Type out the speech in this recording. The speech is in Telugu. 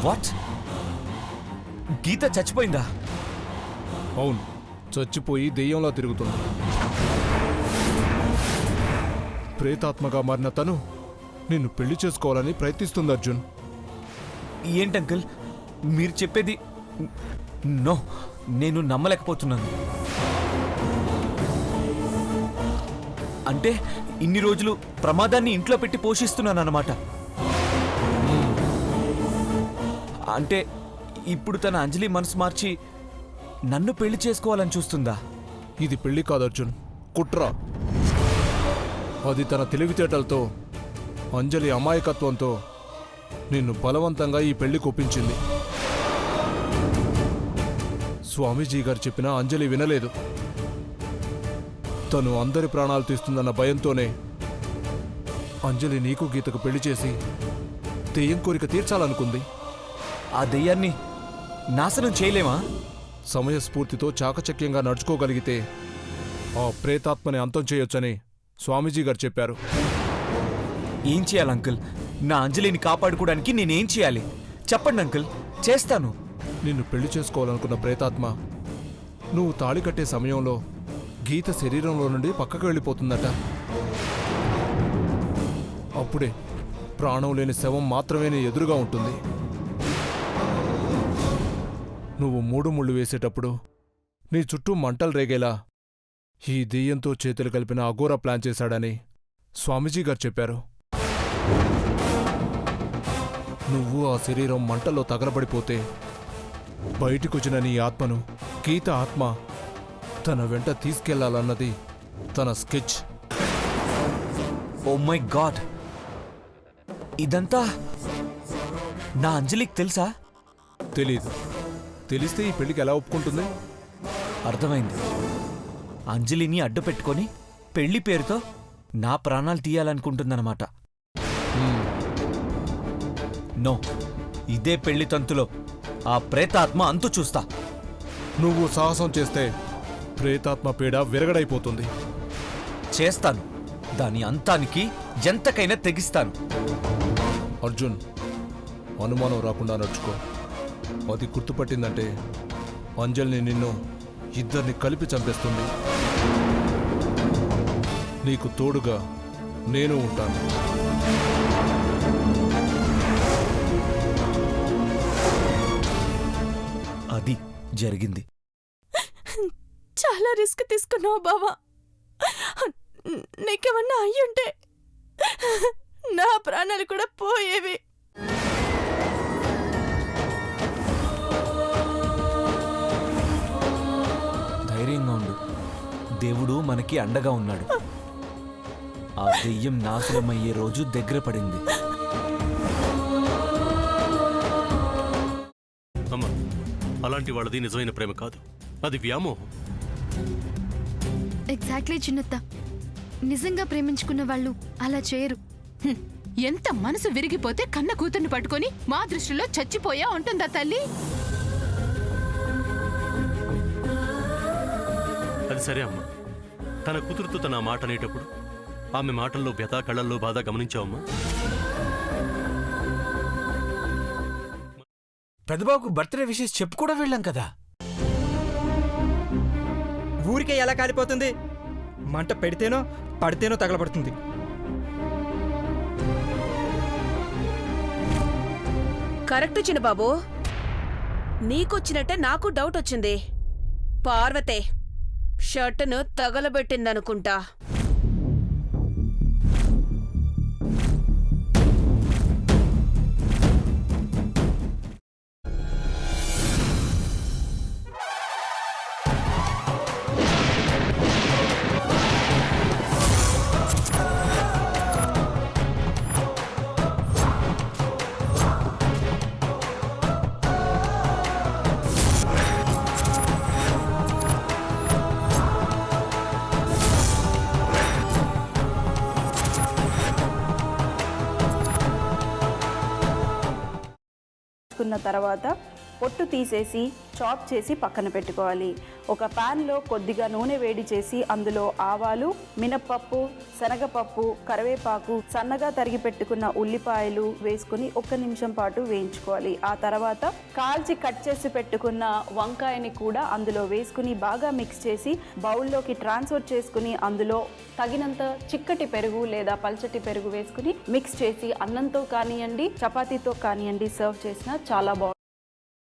వాట్? గీత చచ్చిపోయిందా? అవును, చచ్చిపోయి దెయ్యంలా తిరుగుతుంది. ప్రేతాత్మగా మారిన తను నిన్ను పెళ్లి చేసుకోవాలని ప్రయత్నిస్తుంది అర్జున్. ఏంటి అంకుల్ మీరు చెప్పేది? నో, నేను నమ్మలేకపోతున్నాను. అంటే ఇన్ని రోజులు ప్రమాదాన్ని ఇంట్లో పెట్టి పోషిస్తున్నాను అన్నమాట. అంటే ఇప్పుడు తన అంజలి మనసు మార్చి నన్ను పెళ్లి చేసుకోవాలని చూస్తుందా? ఇది పెళ్లి కాదు అర్జున్, కుట్ర. అది తన తెలివితేటలతో, అంజలి అమాయకత్వంతో నిన్ను బలవంతంగా ఈ పెళ్లికి ఒప్పించింది. స్వామీజీ గారు చెప్పినా అంజలి వినలేదు. తను అందరి ప్రాణాలు తీస్తుందన్న భయంతోనే అంజలి నీకు గీతకు పెళ్లి చేసి దెయ్యం కోరిక తీర్చాలనుకుంది. ఆ దెయ్యాన్ని నాశనం చేయలేమా? సమయస్ఫూర్తితో చాకచక్యంగా నడుచుకోగలిగితే ఆ ప్రేతాత్మని అంతం చేయొచ్చని స్వామీజీ గారు చెప్పారు. ఏం చేయాలి అంకుల్? నా అంజలిని కాపాడుకోవడానికి నేనేం చేయాలి చెప్పండి అంకుల్, చేస్తాను. నిన్ను పెళ్లి చేసుకోవాలనుకున్న ప్రేతాత్మ నువ్వు తాళి కట్టే సమయంలో గీత శరీరంలో నుండి పక్కకు వెళ్ళిపోతుందట. అప్పుడే ప్రాణం లేని శవం మాత్రమే నీ ఎదురుగా ఉంటుంది. నువ్వు 3 ముళ్ళు వేసేటప్పుడు నీ చుట్టూ మంటలు రేగేలా ఈ దెయ్యంతో చేతులు కలిపిన అఘోర ప్లాన్ చేశాడని స్వామీజీ గారు చెప్పారు. నువ్వు ఆ శరీరం మంటల్లో తగలబడిపోతే బయటికొచ్చిన నీ ఆత్మను గీత ఆత్మ తన వెంట తీసుకెళ్లాలన్నది తన స్కెచ్. ఓ మై గాడ్, ఇదంతా నా అంజలికి తెలుసా? తెలీదు. తెలిస్తే ఈ పెళ్లికి ఎలా ఒప్పుకుంటుంది? అర్థమైంది. అంజలిని అడ్డు పెట్టుకొని పెళ్లి పేరుతో నా ప్రాణాలు తీయాలనుకుంటుందన్నమాట. నో, ఇదే పెళ్లి తంతులో ఆ ప్రేతాత్మ అంతు చూస్తా. నువ్వు సాహసం చేస్తే ప్రేతాత్మ పీడ విరగడైపోతుంది. చేస్తాను. దాని అంతానికి ఎంతకైనా తెగిస్తాను. అర్జున్, అనుమానం రాకుండా నడుచుకో. అది గుర్తుపట్టిందంటే అంజలిని నిన్ను ఇద్దరిని కలిపి చంపేస్తుంది. నీకు తోడుగా నేను ఉంటాను. అది జరిగింది. చాలా రిస్క్ తీసుకున్నావు బావా. నీకేమన్నా అయ్యుంటే నా ప్రాణాలు కూడా పోయేవి. ధైర్యంగా ఉండు. దేవుడు మనకి అండగా ఉన్నాడు. ఆ దెయ్యం నాశనమయ్యే రోజు దగ్గర పడింది. అమ్మా, అలాంటి వాళ్ళది నిజమైన ప్రేమ కాదు, అది వ్యామోహం. ఎగ్జాక్ట్లీ చిన్నత్త. నిజంగా ప్రేమించుకున్న వాళ్ళు అలా చేయరు. ఎంత మనసు విరిగిపోతే కన్న కూతుర్ని పట్టుకొని మా దృష్టిలో చచ్చిపోయా ఉంటుందా తల్లి? అది సరే అమ్మా, తన కూతురుతో తన మాట అనేటప్పుడు ఆమె మాటల్లో వ్యథ, కళ్ళల్లో బాధ గమనించావమ్మా? పెద్దబాబుకు బర్త్డే విషెస్ చెప్పు కూడా వెళ్ళాం కదా. ఊరికే ఎలా కాలిపోతుంది? మంట పెడితేనో పడితేనో తగలబడుతుంది. కరెక్ట్ చిన్నబాబు, నీకొచ్చినట్టే నాకు డౌట్ వచ్చింది. పార్వతే షర్టును తగలబెట్టిందనుకుంటా. కున్న తర్వాత పొట్టు తీసేసి చాప్ చేసి పక్కన పెట్టుకోవాలి. ఒక ప్యాన్లో కొద్దిగా నూనె వేడి చేసి అందులో ఆవాలు, మినప్పప్పు, శనగపప్పు, కరివేపాకు, సన్నగా తరిగి పెట్టుకున్న ఉల్లిపాయలు వేసుకుని 1 నిమిషం పాటు వేయించుకోవాలి. ఆ తర్వాత కాల్చి కట్ చేసి పెట్టుకున్న వంకాయని కూడా అందులో వేసుకుని బాగా మిక్స్ చేసి బౌల్లోకి ట్రాన్స్ఫర్ చేసుకుని అందులో తగినంత చిక్కటి పెరుగు లేదా పల్చటి పెరుగు వేసుకుని మిక్స్ చేసి అన్నంతో కానివ్వండి, చపాతీతో కానివ్వండి సర్వ్ చేసినా చాలా బాగుంటుంది.